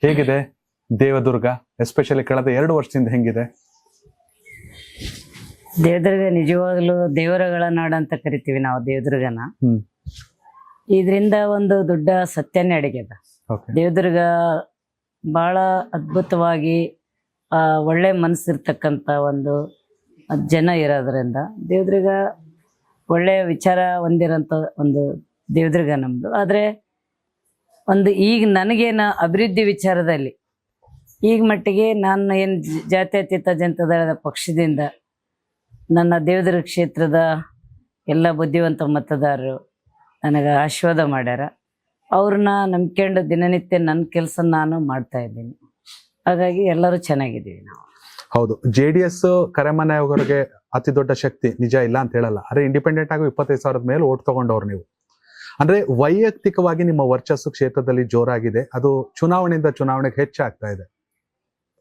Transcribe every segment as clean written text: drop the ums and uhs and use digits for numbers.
ಹೇಗಿದೆ ದೇವದುರ್ಗ, ಎಸ್ಪೆಷಲಿ ಕಳೆದ 2 ವರ್ಷದಿಂದ ಹೆಂಗಿದೆ? ದೇವದುರ್ಗ ನಿಜವಾಗ್ಲೂ ದೇವರಗಳ ನಾಡು ಅಂತ ಕರಿತೀವಿ ನಾವು ದೇವದುರ್ಗನ. ಇದರಿಂದ ಒಂದು ದೊಡ್ಡ ಸತ್ಯನೇ ಅಡಗ್ಯದ. ದೇವದುರ್ಗ ಬಹಳ ಅದ್ಭುತವಾಗಿ ಒಳ್ಳೆ ಮನಸ್ಸಿರ್ತಕ್ಕಂಥ ಒಂದು ಜನ ಇರೋದ್ರಿಂದ ದೇವದುರ್ಗ ಒಳ್ಳೆಯ ವಿಚಾರ ಹೊಂದಿರೋಂಥ ಒಂದು ದೇವದುರ್ಗ ನಮ್ಮದು. ಆದರೆ ಒಂದು ಈಗ ನನಗೇನು ಅಭಿವೃದ್ಧಿ ವಿಚಾರದಲ್ಲಿ ಈಗ ಮಟ್ಟಿಗೆ ನಾನು ಏನು ಜಾತ್ಯತೀತ ಜನತಾದಳದ ಪಕ್ಷದಿಂದ ನನ್ನ ದೇವದುರ್ಗ ಕ್ಷೇತ್ರದ ಎಲ್ಲ ಬುದ್ಧಿವಂತ ಮತದಾರರು ನನಗೆ ಆಶೀರ್ವಾದ ಮಾಡ್ಯಾರ. ಅವ್ರನ್ನ ನಂಬ್ಕೊಂಡು ದಿನನಿತ್ಯ ನನ್ನ ಕೆಲಸ ನಾನು ಮಾಡ್ತಾ ಇದ್ದೀನಿ. ಹಾಗಾಗಿ ಎಲ್ಲರೂ ಚೆನ್ನಾಗಿದ್ದೀವಿ ನಾವು. ಹೌದು, JDS ಕರೆಮನೆ ಅವರಿಗೆ ಅತಿ ದೊಡ್ಡ ಶಕ್ತಿ ನಿಜ ಇಲ್ಲ ಅಂತ ಹೇಳಲ್ಲ. ಅರೆ ಇಂಡಿಪೆಂಡೆಂಟ್ ಆಗಿ 25,000 ಮೇಲೆ ಓಟ್ ತಗೊಂಡವ್ರು ನೀವು. ಅಂದ್ರೆ ವೈಯಕ್ತಿಕವಾಗಿ ನಿಮ್ಮ ವರ್ಚಸ್ಸು ಕ್ಷೇತ್ರದಲ್ಲಿ ಜೋರಾಗಿದೆ. ಅದು ಚುನಾವಣೆಯಿಂದ ಚುನಾವಣೆಗೆ ಹೆಚ್ಚಾಗ್ತಾ ಇದೆ.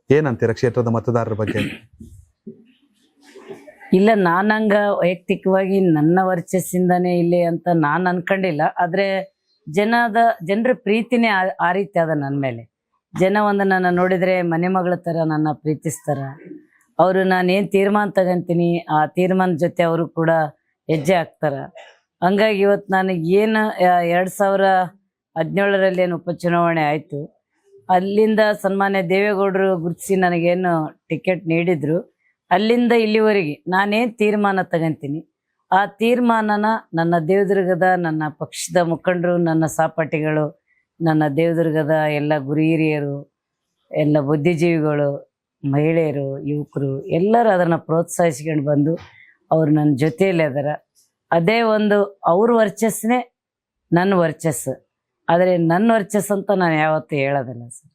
ಏನಂತೀರ ಕ್ಷೇತ್ರದ ಮತದಾರರ ಬಗ್ಗೆ? ಇಲ್ಲ, ನಾನಂಗ ವೈಯಕ್ತಿಕವಾಗಿ ನನ್ನ ವರ್ಚಸ್ಸಿಂದಾನೇ ಇಲ್ಲಿ ಅಂತ ನಾನು ಅನ್ಕೊಂಡಿಲ್ಲ. ಆದರೆ ಜನರ ಪ್ರೀತಿನೇ ಆ ರೀತಿ ಅದ ನನ್ನ ಮೇಲೆ. ಜನ ಒಂದು ನನ್ನ ನೋಡಿದರೆ ಮನೆ ಮಗಳ ಥರ ನನ್ನ ಪ್ರೀತಿಸ್ತಾರ. ಅವರು ನಾನೇನು ತೀರ್ಮಾನ ತಗೊಂತೀನಿ ಆ ತೀರ್ಮಾನದ ಜೊತೆ ಅವರು ಕೂಡ ಹೆಜ್ಜೆ ಹಾಕ್ತಾರ. ಹಂಗಾಗಿ ಇವತ್ತು ನನಗೆ ಏನು 2017ರಲ್ಲಿ ಏನು ಉಪಚುನಾವಣೆ ಆಯಿತು, ಅಲ್ಲಿಂದ ಸನ್ಮಾನ್ಯ ದೇವೇಗೌಡರು ಗುರುತಿಸಿ ನನಗೇನು ಟಿಕೆಟ್ ನೀಡಿದ್ರು, ಅಲ್ಲಿಂದ ಇಲ್ಲಿವರೆಗೆ ನಾನೇನು ತೀರ್ಮಾನ ತಗೊಂತೀನಿ ಆ ತೀರ್ಮಾನನ ನನ್ನ ದೇವದುರ್ಗದ ನನ್ನ ಪಕ್ಷದ ಮುಖಂಡರು, ನನ್ನ ಸಹಪಾಠಿಗಳು, ನನ್ನ ದೇವದುರ್ಗದ ಎಲ್ಲ ಗುರು ಹಿರಿಯರು, ಎಲ್ಲ ಬುದ್ಧಿಜೀವಿಗಳು, ಮಹಿಳೆಯರು, ಯುವಕರು ಎಲ್ಲರೂ ಅದನ್ನು ಪ್ರೋತ್ಸಾಹಿಸ್ಕೊಂಡು ಬಂದು ಅವರು ನನ್ನ ಜೊತೆಯಲ್ಲಿ ಅದರ. ಅದೇ ಒಂದು ಅವ್ರ ವರ್ಚಸ್ಸೇ ನನ್ನ ವರ್ಚಸ್ಸು. ಆದರೆ ನನ್ನ ವರ್ಚಸ್ಸು ಅಂತ ನಾನು ಯಾವತ್ತೂ ಹೇಳೋದಿಲ್ಲ ಸರ್.